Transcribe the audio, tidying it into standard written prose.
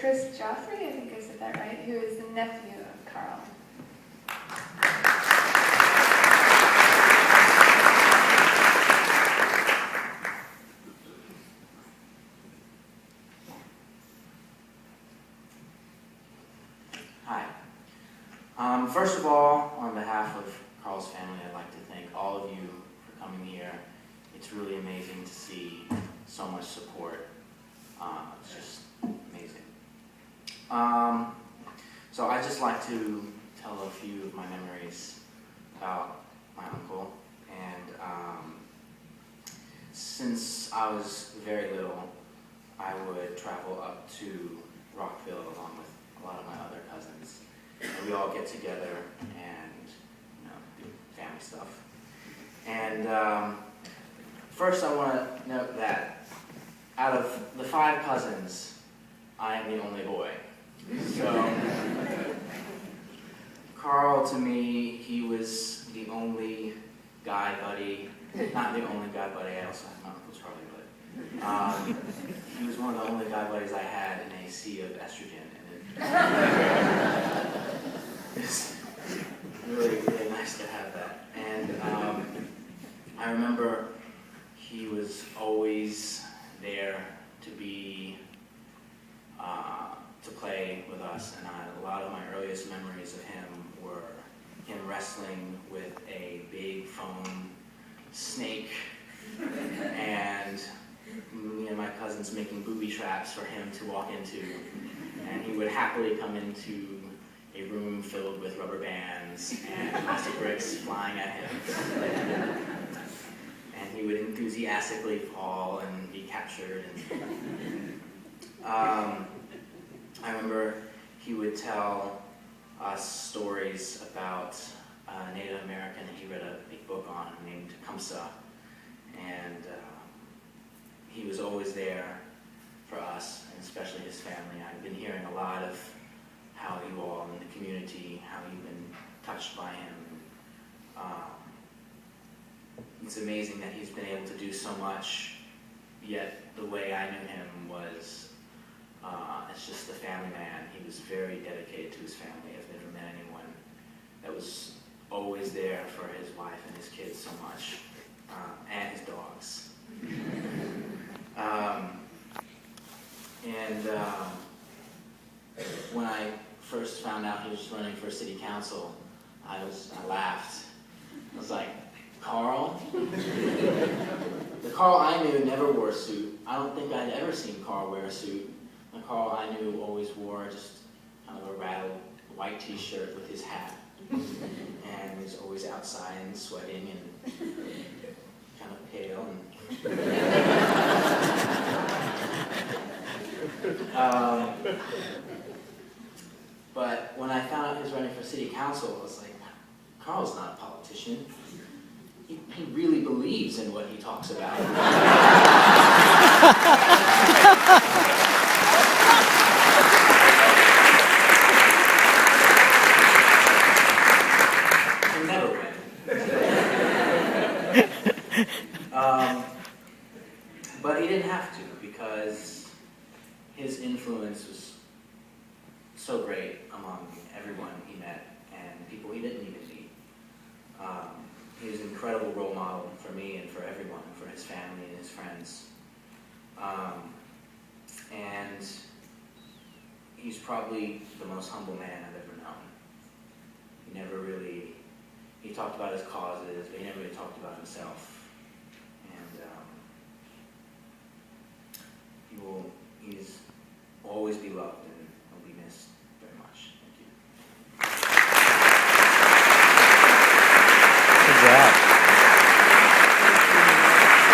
Chris Joffrey, I think I said that right, who is the nephew of Carl. Hi. First of all, on behalf of Carl's family, I'd like to thank all of you for coming here. It's really amazing to see so much support. It's just amazing. So I'd just like to tell a few of my memories about my uncle. And since I was very little, I would travel up to Rockville along with a lot of my other cousins. And we all get together and do family stuff. And first I want to note that out of the 5 cousins, I am the only boy. So Carl, to me, he was the only guy buddy. Not the only guy buddy, I also had my Uncle Charlie, but he was one of the only guy buddies I had in a sea of estrogen. It's really, really nice to have that. And I remember he was always there to play with us, and a lot of my earliest memories of him were him wrestling with a big foam snake, and me and my cousins making booby traps for him to walk into. And he would happily come into a room filled with rubber bands and plastic bricks flying at him. And he would enthusiastically fall and be captured. I remember he would tell us stories about a Native American that he read a big book on named Tecumseh. And he was always there for us, and especially his family. I've been hearing a lot of how you all in the community, how you've been touched by him. It's amazing that he's been able to do so much, yet the way I knew him was as just a family man. He was very dedicated to his family. I've never met anyone that was always there for his wife and his kids so much, and his dogs. When I first found out he was running for city council, I laughed. I was like, Carl? The Carl I knew never wore a suit. I don't think I'd ever seen Carl wear a suit. The Carl I knew always wore just kind of a rattled white t-shirt with his hat. And he was always outside and sweating and kind of pale. But when I found out he was running for city council, I was like, Carl's not a politician. He really believes in what he talks about. He'll never win. But he didn't have to, because his influence was so great among everyone he met and people he didn't even meet. He was an incredible role model for me and for everyone, for his family and his friends. And he's probably the most humble man I've ever known. He talked about his causes, but he never really talked about himself. And he's always be loved.